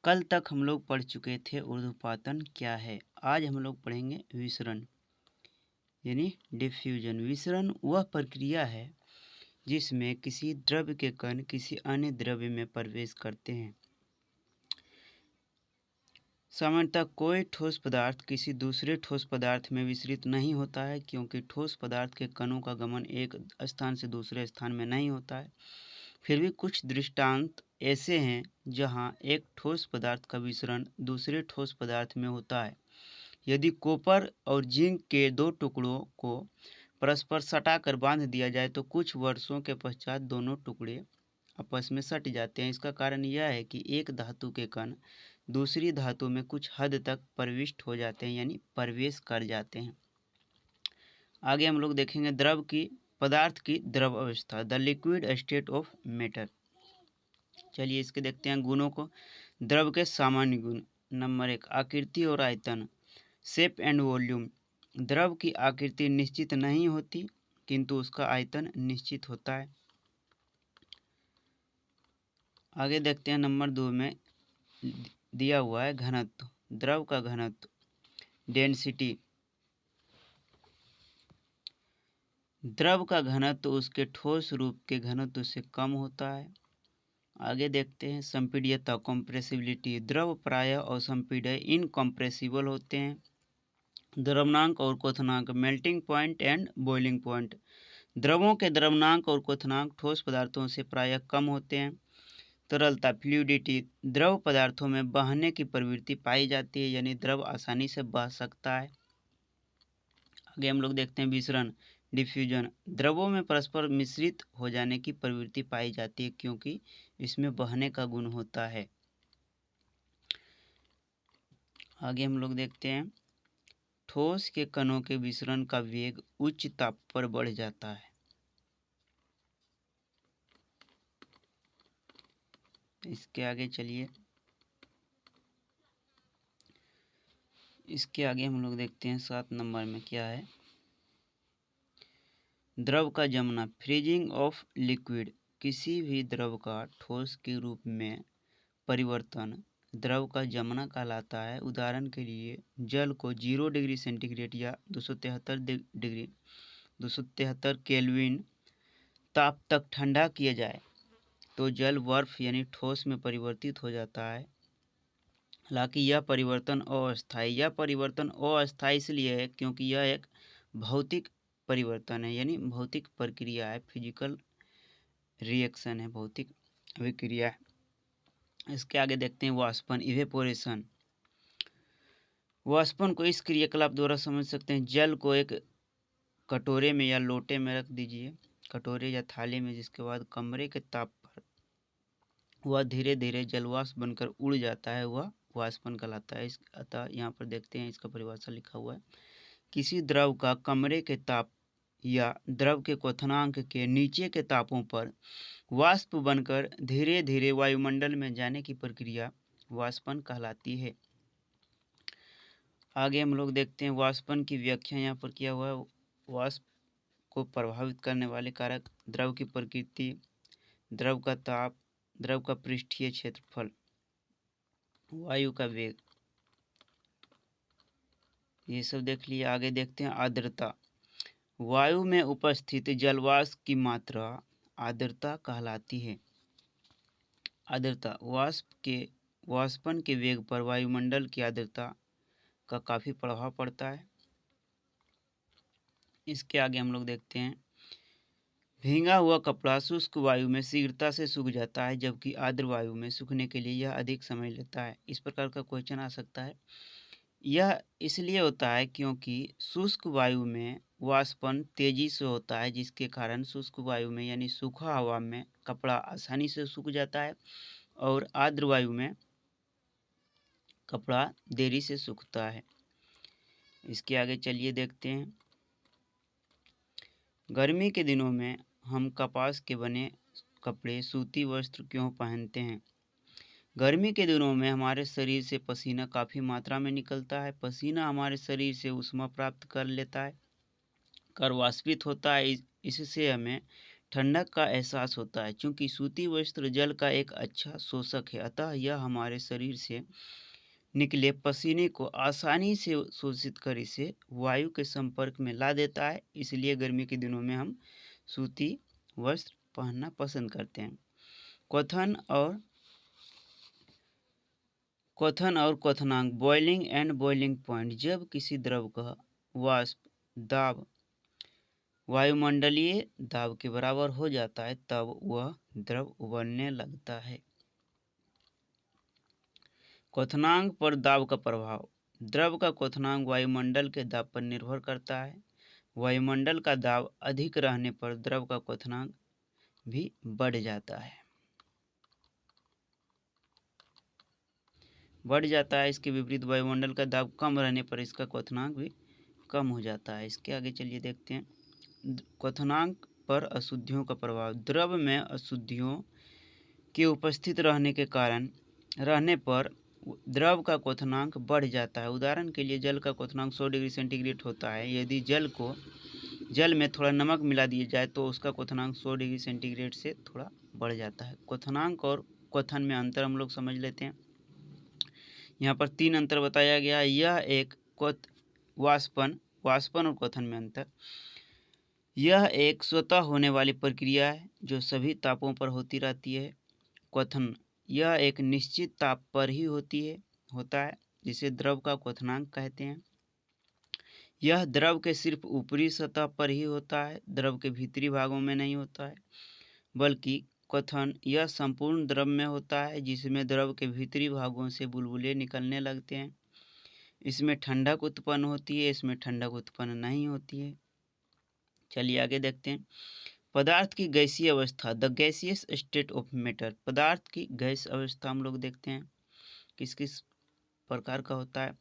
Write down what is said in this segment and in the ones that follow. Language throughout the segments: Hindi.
कल तक हम लोग पढ़ चुके थे ऊर्ध्वपातन क्या है। आज हम लोग पढ़ेंगे विसरण यानी डिफ्यूजन। विसरण वह प्रक्रिया है जिसमें किसी द्रव्य के कण किसी अन्य द्रव्य में प्रवेश करते हैं। सामान्यतः कोई ठोस पदार्थ किसी दूसरे ठोस पदार्थ में विसरित नहीं होता है, क्योंकि ठोस पदार्थ के कणों का गमन एक स्थान से दूसरे स्थान में नहीं होता है। फिर भी कुछ दृष्टांत ऐसे हैं जहां एक ठोस पदार्थ का विसरण दूसरे ठोस पदार्थ में होता है। यदि कॉपर और जिंक के दो टुकड़ों को परस्पर सटाकर बांध दिया जाए तो कुछ वर्षों के पश्चात दोनों टुकड़े आपस में सट जाते हैं। इसका कारण यह है कि एक धातु के कण दूसरी धातु में कुछ हद तक प्रविष्ट हो जाते हैं, यानी प्रवेश कर जाते हैं। आगे हम लोग देखेंगे पदार्थ की द्रव अवस्था, the liquid state of matter. चलिए इसके देखते हैं गुणों को। द्रव के सामान्य गुण। नंबर 1, आकृति और आयतन, शेप एंड वॉल्यूम। द्रव की आकृति निश्चित नहीं होती, किंतु उसका आयतन निश्चित होता है। आगे देखते हैं नंबर 2 में दिया हुआ है घनत्व। द्रव का घनत्व, डेंसिटी। द्रव का घनत्व उसके ठोस रूप के घनत्व से कम होता है। आगे देखते हैं संपीड्यता, कंप्रेसिबिलिटी। द्रव प्रायः असंपीड्य इनकम्प्रेसिबल होते हैं। द्रवनांक और क्वथनांक, melting point and boiling point. द्रवों के द्रवनांक और क्वथनांक ठोस पदार्थों से प्रायः कम होते हैं। तरलता, फ्लूइडिटी। द्रव पदार्थों में बहने की प्रवृत्ति पाई जाती है, यानी द्रव आसानी से बह सकता है। आगे हम लोग देखते हैं विसरण, डिफ्यूजन। द्रवों में परस्पर मिश्रित हो जाने की प्रवृत्ति पाई जाती है, क्योंकि इसमें बहने का गुण होता है। आगे हम लोग देखते हैं ठोस के कणों के विसरण का वेग उच्च ताप पर बढ़ जाता है। इसके आगे चलिए, इसके आगे हम लोग देखते हैं 7 नंबर में क्या है। द्रव का जमना, फ्रीजिंग ऑफ लिक्विड। किसी भी द्रव का ठोस के रूप में परिवर्तन द्रव का जमना कहलाता है। उदाहरण के लिए जल को 0 डिग्री सेंटीग्रेड या 273 केल्विन ताप तक ठंडा किया जाए तो जल बर्फ यानी ठोस में परिवर्तित हो जाता है। हालांकि यह परिवर्तन अस्थायी इसलिए है क्योंकि यह एक भौतिक परिवर्तन है, यानी भौतिक प्रक्रिया है, फिजिकल रिएक्शन है, भौतिक अभिक्रिया है। इसके आगे देखते हैं वाष्पन, इवेपोरेशन। वाष्पन को इस क्रियाकलाप द्वारा समझ सकते हैं। जल को एक कटोरे में या लोटे में रख दीजिए, कटोरे या थाली में, जिसके बाद कमरे के ताप पर वह धीरे धीरे जलवाष्प बनकर उड़ जाता है, वह वाष्पन कहलाता है। अतः यहाँ पर देखते हैं इसका परिभाषा लिखा हुआ है। किसी द्रव का कमरे के ताप या द्रव के क्वथनांक के नीचे के तापों पर वाष्प बनकर धीरे धीरे वायुमंडल में जाने की प्रक्रिया वाष्पन कहलाती है। आगे हम लोग देखते हैं वाष्पन की व्याख्या यहाँ पर किया हुआ है। वाष्प को प्रभावित करने वाले कारक, द्रव की प्रकृति, द्रव का ताप, द्रव का पृष्ठीय क्षेत्रफल, वायु का वेग, ये सब देख लिया। आगे देखते हैं आर्द्रता। वायु में उपस्थित जलवाष्प की मात्रा आर्द्रता कहलाती है। आर्द्रता, वाष्पन के वेग पर वायुमंडल की आर्द्रता का काफ़ी प्रभाव पड़ता है। इसके आगे हम लोग देखते हैं भींगा हुआ कपड़ा शुष्क वायु में शीघ्रता से सूख जाता है, जबकि आर्द्र वायु में सूखने के लिए यह अधिक समय लेता है। इस प्रकार का क्वेश्चन आ सकता है। यह इसलिए होता है क्योंकि शुष्क वायु में वाष्पन तेजी से होता है, जिसके कारण शुष्क वायु में यानी सूखा हवा में कपड़ा आसानी से सूख जाता है, और आर्द्र वायु में कपड़ा देरी से सूखता है। इसके आगे चलिए देखते हैं गर्मी के दिनों में हम कपास के बने कपड़े, सूती वस्त्र क्यों पहनते हैं। गर्मी के दिनों में हमारे शरीर से पसीना काफ़ी मात्रा में निकलता है। पसीना हमारे शरीर से ऊष्मा प्राप्त कर लेता है, कर वाष्पित होता है। इससे हमें ठंडक का एहसास होता है। चूँकि सूती वस्त्र जल का एक अच्छा शोषक है, अतः यह हमारे शरीर से निकले पसीने को आसानी से शोषित कर इसे वायु के संपर्क में ला देता है। इसलिए गर्मी के दिनों में हम सूती वस्त्र पहनना पसंद करते हैं। क्वथन और क्वथनांक, बॉइलिंग एंड बॉइलिंग पॉइंट। जब किसी द्रव का वाष्प दाब वायुमंडलीय दाब के बराबर हो जाता है तब वह द्रव उबलने लगता है। क्वथनांक पर दाब का प्रभाव। द्रव का क्वथनांक वायुमंडल के दाब पर निर्भर करता है। वायुमंडल का दाब अधिक रहने पर द्रव का क्वथनांक भी बढ़ जाता है। इसके विपरीत वायुमंडल का दाब कम रहने पर इसका क्वथनांक भी कम हो जाता है। इसके आगे चलिए देखते हैं क्वथनांक पर अशुद्धियों का प्रभाव। द्रव में अशुद्धियों के उपस्थित रहने पर द्रव का क्वथनांक बढ़ जाता है। उदाहरण के लिए जल का क्वथनांक 100 डिग्री सेंटीग्रेड होता है। यदि जल में थोड़ा नमक मिला दिया जाए तो उसका क्वथनांक 100 डिग्री सेंटीग्रेड से थोड़ा बढ़ जाता है। क्वथनांक और क्वथन में अंतर हम लोग समझ लेते हैं। यहाँ पर 3 अंतर बताया गया है। यह एक वाष्पन और क्वथन में अंतर। यह एक स्वतः होने वाली प्रक्रिया है जो सभी तापों पर होती रहती है। क्वथन यह एक निश्चित ताप पर ही होता है, जिसे द्रव का क्वथनांक कहते हैं। यह द्रव के सिर्फ ऊपरी सतह पर ही होता है, द्रव के भीतरी भागों में नहीं होता है। बल्कि क्वथन यह संपूर्ण द्रव में होता है, जिसमें द्रव के भीतरी भागों से बुलबुले निकलने लगते हैं। इसमें ठंडक उत्पन्न होती है, इसमें ठंडक उत्पन्न नहीं होती है। चलिए आगे देखते हैं पदार्थ की गैसीय अवस्था, the gaseous state of matter. पदार्थ की गैस अवस्था हम लोग देखते हैं किस किस प्रकार का होता है।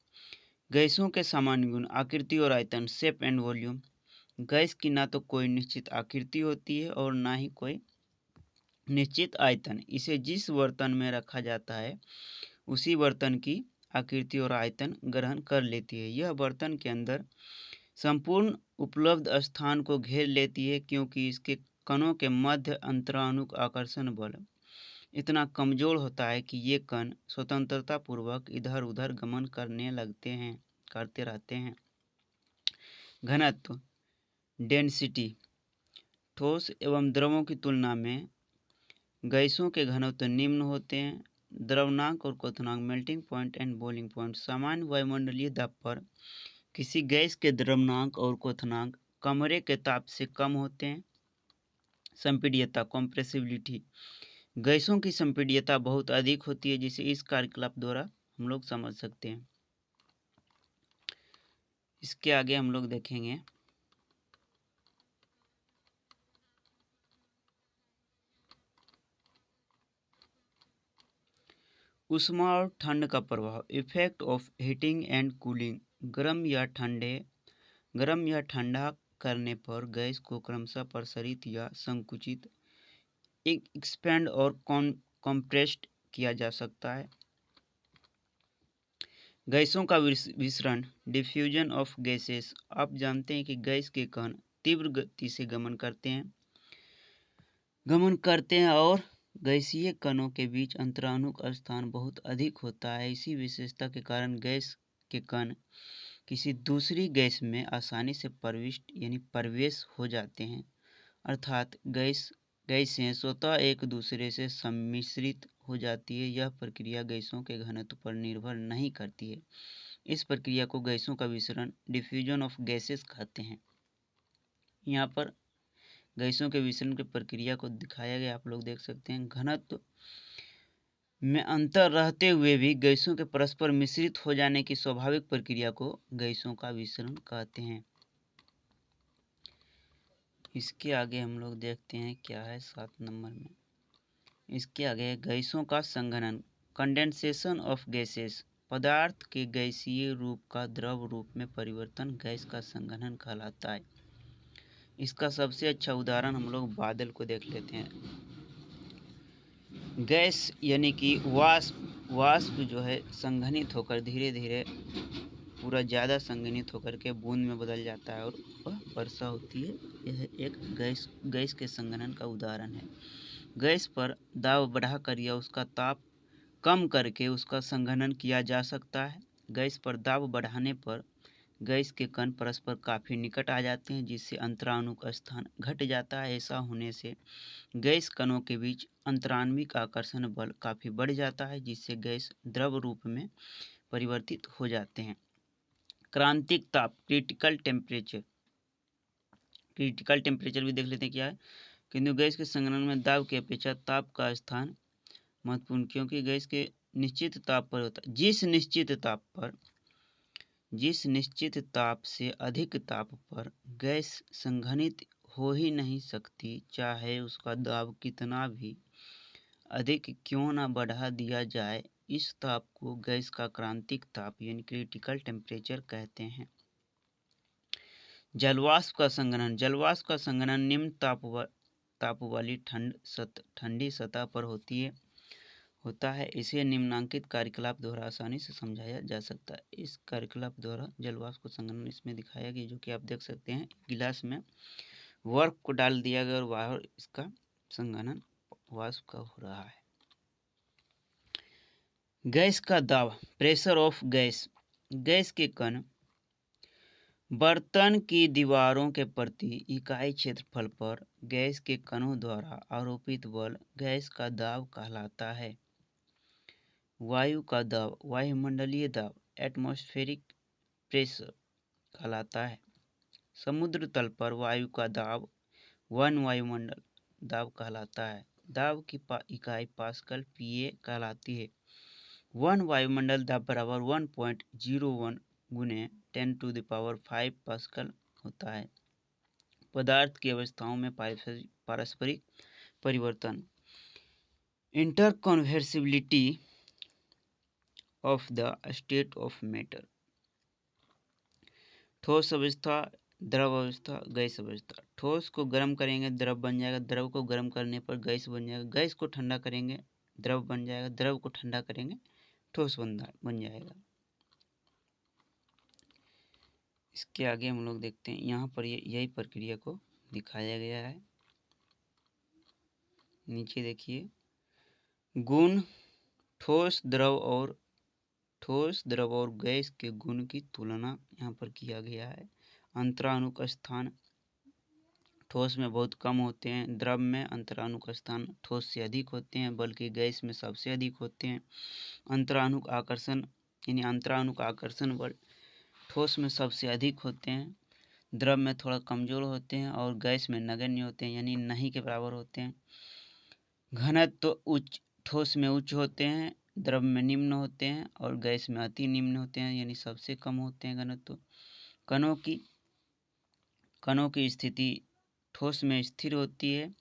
गैसों के सामान्य गुण, आकृति और आयतन, शेप एंड वॉल्यूम। गैस की ना तो कोई निश्चित आकृति होती है और ना ही कोई निश्चित आयतन। इसे जिस बर्तन में रखा जाता है उसी बर्तन की आकृति और आयतन ग्रहण कर लेती है। यह बर्तन के अंदर संपूर्ण उपलब्ध स्थान को घेर लेती है, क्योंकि इसके कणों के मध्य अंतरानुक आकर्षण बल इतना कमजोर होता है कि ये कण स्वतंत्रता पूर्वक इधर उधर गमन करते रहते हैं। घनत्व, डेंसिटी। ठोस एवं द्रवों की तुलना में गैसों के घनत्व निम्न होते हैं। द्रवनांक और क्वथनांक, melting point and boiling point. सामान्य वायुमंडलीय दाब पर किसी गैस के द्रवनांक और क्वथनांक कमरे के ताप से कम होते हैं। संपीड्यता, कॉम्प्रेसिबिलिटी। गैसों की संपीड्यता बहुत अधिक होती है, जिसे इस कार्यकलाप द्वारा हम लोग समझ सकते हैं। इसके आगे हम लोग देखेंगे ऊष्मा और ठंड का प्रभाव, effect of heating and cooling. गर्म या ठंडा करने पर गैस को क्रमशः प्रसारित या संकुचित, एक्सपेंड और कंप्रेस्ड किया जा सकता है। गैसों का विसरण, डिफ्यूजन ऑफ गैसेस। आप जानते हैं कि गैस के कण तीव्र गति से गमन करते हैं और गैसीय कणों के बीच अंतरानुक स्थान बहुत अधिक होता है। इसी विशेषता के कारण गैस के कण किसी दूसरी गैस में आसानी से प्रवेश हो जाते हैं, अर्थात गैसें स्वतः एक दूसरे से सम्मिश्रित हो जाती है। यह प्रक्रिया गैसों के घनत्व पर निर्भर नहीं करती है। इस प्रक्रिया को गैसों का विसरण, डिफ्यूजन ऑफ गैसेस कहते हैं। यहाँ पर गैसों के विसरण की प्रक्रिया को दिखाया गया, आप लोग देख सकते हैं। घनत्व में अंतर रहते हुए भी गैसों के परस्पर मिश्रित हो जाने की स्वाभाविक प्रक्रिया को गैसों का विसरण कहते हैं। इसके आगे हम लोग देखते हैं क्या है 7 नंबर में। इसके आगे गैसों का संघनन, कंडेंसेशन ऑफ गैसेस। पदार्थ के गैसीय रूप का द्रव रूप में परिवर्तन गैस का संघनन कहलाता है। इसका सबसे अच्छा उदाहरण हम लोग बादल को देख लेते हैं। गैस यानी कि वाष्प जो है संघनित होकर धीरे धीरे पूरा ज़्यादा संघनित होकर के बूंद में बदल जाता है और वह वर्षा होती है यह एक गैस के संघनन का उदाहरण है। गैस पर दाब बढ़ाकर या उसका ताप कम करके उसका संघनन किया जा सकता है। गैस पर दाब बढ़ाने पर गैस के कण परस्पर काफ़ी निकट आ जाते हैं, जिससे अंतराणु का स्थान घट जाता है। ऐसा होने से गैस कणों के बीच अंतराण्विक आकर्षण बल काफ़ी बढ़ जाता है, जिससे गैस द्रव रूप में परिवर्तित हो जाते हैं। क्रांतिक ताप, क्रिटिकल टेम्परेचर भी देख लेते हैं क्या है। किंतु गैस के संघनन में दाब की अपेक्षा ताप का स्थान महत्वपूर्ण, क्योंकि गैस के निश्चित ताप पर होता है। जिस निश्चित ताप से अधिक ताप पर गैस संघनित हो ही नहीं सकती, चाहे उसका दाब कितना भी अधिक क्यों न बढ़ा दिया जाए। इस ताप को गैस का क्रांतिक ताप यानी क्रिटिकल टेम्परेचर कहते हैं। जलवाष्प का संघनन निम्न ताप वाली ठंडी सतह पर होता है। इसे निम्नांकित कार्यकलाप द्वारा आसानी से समझाया जा सकता है। इस कार्यकलाप द्वारा जलवाष्प का संघनन इसमें दिखाया गया, जो कि आप देख सकते हैं गिलास में बर्फ को डाल दिया गया और बाहर इसका संघनन वाष्प का हो रहा है। गैस का दाब, प्रेशर ऑफ गैस के कण बर्तन की दीवारों के प्रति इकाई क्षेत्रफल पर गैस के कणों द्वारा आरोपित बल गैस का दाब कहलाता है। वायु का दाब, वायुमंडलीय दाब, एटमॉस्फेरिक प्रेशर कहलाता है। समुद्र तल पर वायु का दाब वायुमंडल दाब कहलाता है। दाब की इकाई पास्कल PA कहलाती है। वायुमंडल दाब बराबर 1.01 गुने 10⁵ पास्कल होता है। पदार्थ की अवस्थाओं में पारस्परिक परिवर्तन, interconvertibility of the state of matter. ठोस अवस्था, द्रव अवस्था, गैस अवस्था। ठोस को गर्म करेंगे द्रव बन जाएगा, द्रव को गर्म करने पर गैस बन जाएगा, गैस को ठंडा करेंगे द्रव बन जाएगा, द्रव को ठंडा करेंगे ठोस बन जाएगा। इसके आगे हम लोग देखते हैं, यहाँ पर यही प्रक्रिया को दिखाया गया है। नीचे देखिए, गुण ठोस द्रव और गैस के गुण की तुलना यहाँ पर किया गया है। अंतराणु का स्थान ठोस में बहुत कम होते हैं, द्रव में अंतराणु का स्थान ठोस से अधिक होते हैं, बल्कि गैस में सबसे अधिक होते हैं। अंतराणु का आकर्षण बल ठोस में सबसे अधिक होते हैं, द्रव में थोड़ा कमजोर होते हैं और गैस में नगण्य होते हैं, यानी नहीं के बराबर होते हैं। घनत्व ठोस में उच्च होते हैं, द्रव में निम्न होते हैं और गैस में अति निम्न होते हैं, यानी सबसे कम होते हैं घनत्व। कणों की स्थिति ठोस में स्थिर होती है,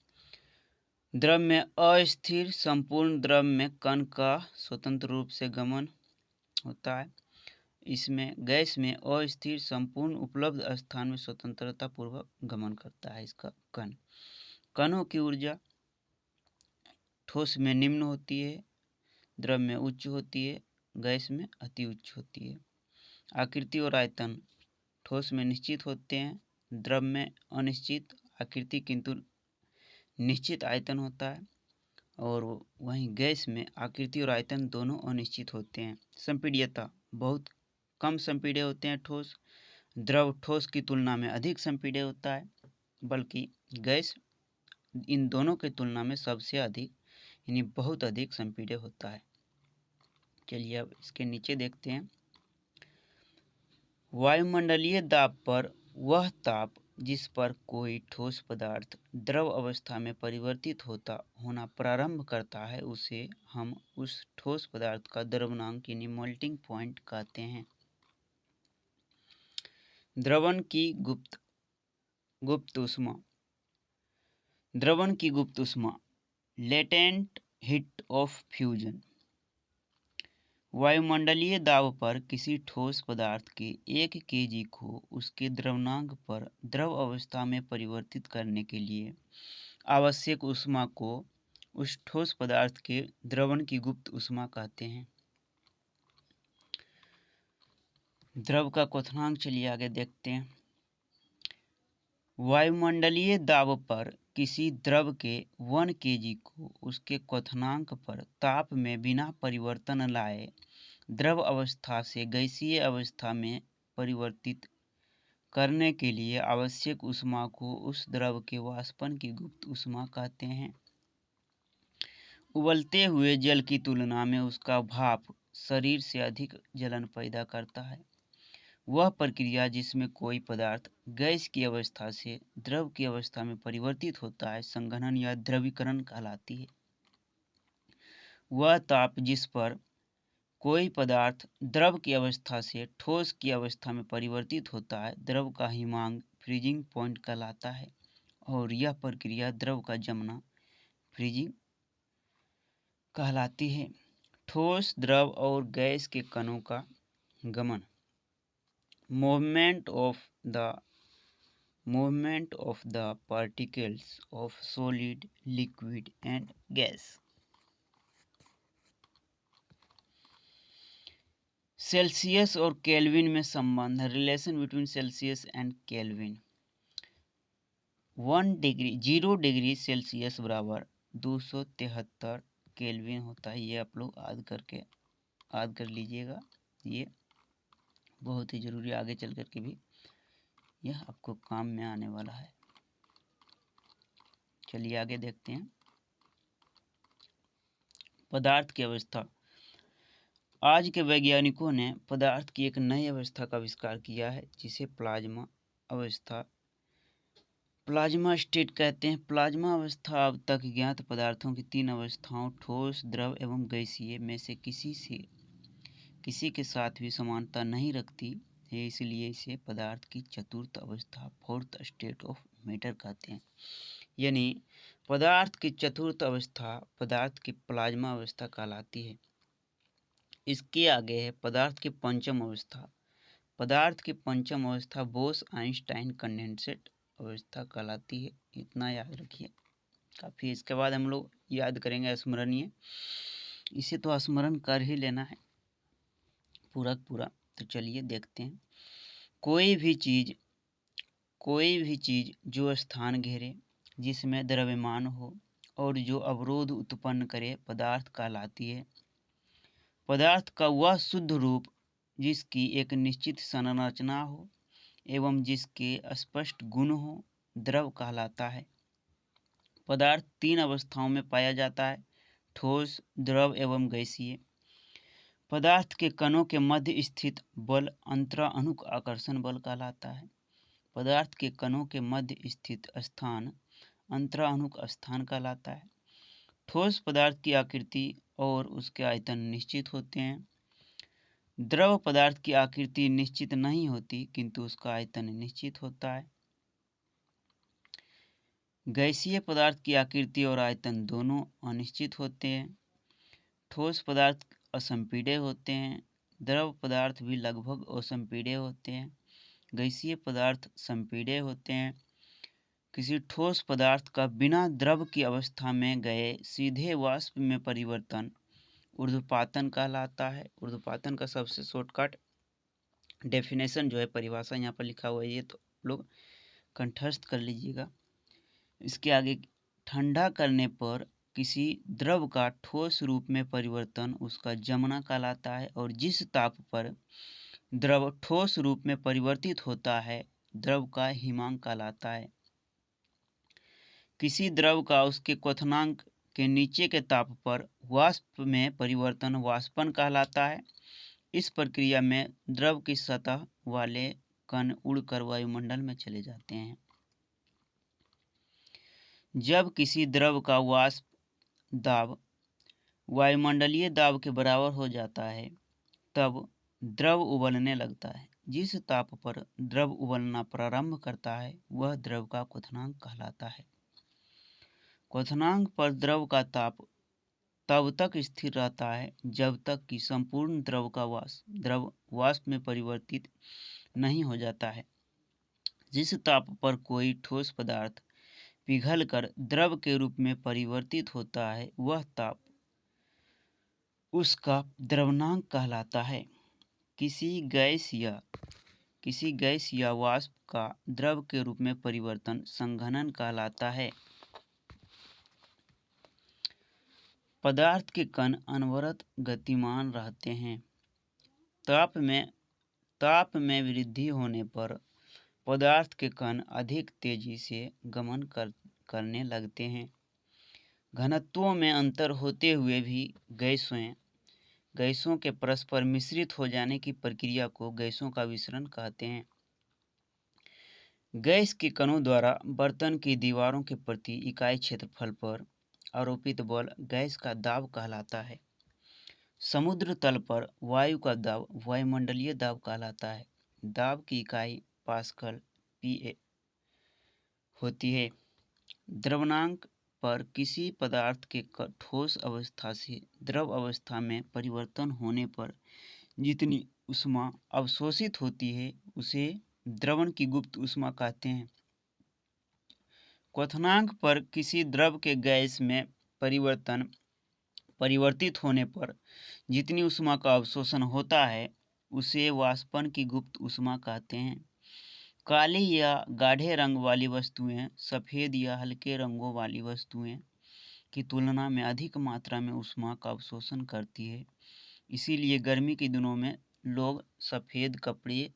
द्रव में अस्थिर। संपूर्ण द्रव में कण का स्वतंत्र रूप से गमन होता है। इसमें गैस में अस्थिर, संपूर्ण उपलब्ध स्थान में स्वतंत्रता पूर्वक गमन करता है इसका कण। कणों की ऊर्जा ठोस में निम्न होती है, द्रव में उच्च होती है, गैस में अति उच्च होती है। आकृति और आयतन ठोस में निश्चित होते हैं, द्रव में अनिश्चित आकृति किंतु निश्चित आयतन होता है, और वहीं गैस में आकृति और आयतन दोनों अनिश्चित होते हैं। संपीड्यता, बहुत कम संपीड्य होते हैं ठोस। द्रव ठोस की तुलना में अधिक संपीड्य होता है, बल्कि गैस इन दोनों की तुलना में सबसे अधिक यानी बहुत अधिक संपीड्य होता है। चलिए अब इसके नीचे देखते हैं। वायुमंडलीय दाब पर वह ताप जिस पर कोई ठोस पदार्थ द्रव अवस्था में परिवर्तित होना प्रारंभ करता है, उसे हम उस ठोस पदार्थ का द्रवनांक यानी मेल्टिंग पॉइंट कहते हैं। द्रवण की गुप्त ऊष्मा, लेटेंट हीट ऑफ फ्यूजन। वायुमंडलीय दाब पर किसी ठोस पदार्थ के 1 kg को उसके द्रवनांक पर द्रव अवस्था में परिवर्तित करने के लिए आवश्यक ऊष्मा को उस ठोस पदार्थ के द्रवण की गुप्त ऊष्मा कहते हैं। द्रव का क्वथनांक चलिए आगे देखते हैं। वायुमंडलीय दाब पर किसी द्रव के 1 kg को उसके क्वथनांक पर ताप में बिना परिवर्तन लाए द्रव अवस्था से गैसीय अवस्था में परिवर्तित करने के लिए आवश्यक ऊष्मा को उस द्रव के वाष्पन की गुप्त ऊष्मा कहते हैं। उबलते हुए जल की तुलना में उसका भाप शरीर से अधिक जलन पैदा करता है। वह प्रक्रिया जिसमें कोई पदार्थ गैस की अवस्था से द्रव की अवस्था में परिवर्तित होता है संघनन या द्रवीकरण कहलाती है। वह ताप जिस पर कोई पदार्थ द्रव की अवस्था से ठोस की अवस्था में परिवर्तित होता है द्रव का हिमांक फ्रीजिंग पॉइंट कहलाता है और यह प्रक्रिया द्रव का जमना फ्रीजिंग कहलाती है। ठोस, द्रव और गैस के कणों का गमन movement of the particles of solid, liquid and gas। Celsius और केल्विन में संबंध, relation between Celsius and kelvin. 0 degree Celsius बराबर 273 केल्विन होता है। ये आप लोग याद कर लीजिएगा, ये बहुत ही जरूरी, आगे चल कर के भी यह आपको काम में आने वाला है। चलिए आगे देखते हैं। पदार्थ की अवस्था। आज के वैज्ञानिकों ने पदार्थ की एक नई अवस्था का आविष्कार किया है जिसे प्लाज्मा स्टेट कहते हैं। प्लाज्मा अवस्था अब तक ज्ञात पदार्थों की 3 अवस्थाओं ठोस, द्रव एवं गैसीय में से किसी के साथ भी समानता नहीं रखती है, इसलिए इसे पदार्थ की चतुर्थ अवस्था, 4th स्टेट ऑफ मैटर कहते हैं। यानी पदार्थ की चतुर्थ अवस्था पदार्थ की प्लाज्मा अवस्था कहलाती है। इसके आगे है पदार्थ की पंचम अवस्था। पदार्थ की पंचम अवस्था बोस-आइंस्टाइन कंडेंसेट अवस्था कहलाती है। इतना याद रखिए काफ़ी। इसके बाद हम लोग याद करेंगे स्मरणीय, इसे तो स्मरण कर ही लेना है पूरा पूरा। तो चलिए देखते हैं। कोई भी चीज जो स्थान घेरे, जिसमें द्रव्यमान हो और जो अवरोध उत्पन्न करे पदार्थ कहलाती है। पदार्थ का वह शुद्ध रूप जिसकी एक निश्चित संरचना हो एवं जिसके स्पष्ट गुण हो द्रव कहलाता है। पदार्थ 3 अवस्थाओं में पाया जाता है, ठोस, द्रव एवं गैसीय। पदार्थ के कणों के मध्य स्थित बल अंतराअणुक आकर्षण बल कहलाता है। पदार्थ के कणों के मध्य स्थित स्थान अंतराअणुक स्थान कहलाता है। ठोस पदार्थ की आकृति और उसके आयतन निश्चित होते हैं। द्रव पदार्थ की आकृति निश्चित नहीं होती किंतु उसका आयतन निश्चित होता है। गैसीय पदार्थ की आकृति और आयतन दोनों अनिश्चित होते हैं। ठोस पदार्थ असंपीड्य होते हैं। द्रव पदार्थ भी लगभग असंपीड्य होते हैं। गैसीय पदार्थ संपीड्य होते हैं। किसी ठोस पदार्थ का बिना द्रव की अवस्था में गए सीधे वाष्प में परिवर्तन ऊर्ध्वपातन कहलाता है। ऊर्ध्वपातन का सबसे शॉर्टकट डेफिनेशन जो है, परिभाषा यहाँ पर लिखा हुआ है, ये तो लोग कंठस्थ कर लीजिएगा। इसके आगे, ठंडा करने पर किसी द्रव का ठोस रूप में परिवर्तन उसका जमना कहलाता है और जिस ताप पर द्रव ठोस रूप में परिवर्तित होता है द्रव का हिमांक कहलाता है। किसी द्रव का उसके क्वथनांक के नीचे के ताप पर वाष्प में परिवर्तन वाष्पन कहलाता है। इस प्रक्रिया में द्रव की सतह वाले कण उड़कर वायुमंडल में चले जाते हैं। जब किसी द्रव का वाष्प दाब वायुमंडलीय दाब के बराबर हो जाता है तब द्रव उबलने लगता है। जिस ताप पर द्रव उबलना प्रारंभ करता है वह द्रव का क्वथनांक कहलाता है। क्वथनांक पर द्रव का ताप तब तक स्थिर रहता है जब तक कि संपूर्ण द्रव वाष्प में परिवर्तित नहीं हो जाता है। जिस ताप पर कोई ठोस पदार्थ पिघलकर द्रव के रूप में परिवर्तित होता है वह ताप उसका द्रवनांक कहलाता है। किसी गैस या किसी गैस या वाष्प का द्रव के रूप में परिवर्तन संघनन कहलाता है। पदार्थ के कण अनवरत गतिमान रहते हैं। ताप में वृद्धि होने पर पदार्थ के कण अधिक तेजी से गमन करने लगते हैं। घनत्वों में अंतर होते हुए भी गैसों के परस्पर मिश्रित हो जाने की प्रक्रिया को गैसों का विसरण कहते हैं। गैस के कणों द्वारा बर्तन की दीवारों के प्रति इकाई क्षेत्रफल पर आरोपित बल गैस का दाब कहलाता है। समुद्र तल पर वायु का दाब वायुमंडलीय दाब कहलाता है। दाब की इकाई पास्कल पीए होती है। द्रवणांक पर किसी पदार्थ के ठोस अवस्था से द्रव अवस्था में परिवर्तन होने पर जितनी ऊष्मा अवशोषित होती है उसे द्रवण की गुप्त ऊष्मा कहते हैं। क्वथनांक पर किसी द्रव के गैस में परिवर्तित होने पर जितनी ऊष्मा का अवशोषण होता है उसे वाष्पन की गुप्त ऊष्मा कहते हैं। काली या गाढ़े रंग वाली वस्तुएं सफ़ेद या हल्के रंगों वाली वस्तुएं की तुलना में अधिक मात्रा में ऊष्मा का अवशोषण करती है। इसीलिए गर्मी के दिनों में लोग सफ़ेद कपड़े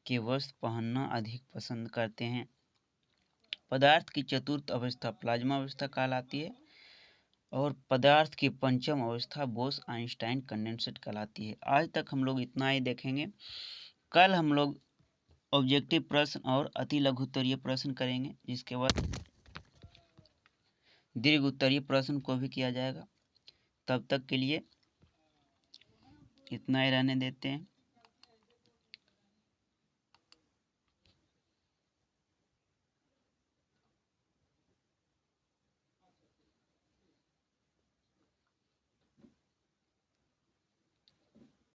के वस्त्र पहनना अधिक पसंद करते हैं। पदार्थ की चतुर्थ अवस्था प्लाज्मा अवस्था कहलाती है और पदार्थ की पंचम अवस्था बोस-आइंस्टाइन कंडेंसेट कहलाती है। आज तक हम लोग इतना ही देखेंगे। कल हम लोग ऑब्जेक्टिव प्रश्न और अति लघु उत्तरीय प्रश्न करेंगे, जिसके बाद दीर्घ उत्तरीय प्रश्न को भी किया जाएगा। तब तक के लिए इतना ही रहने देते हैं।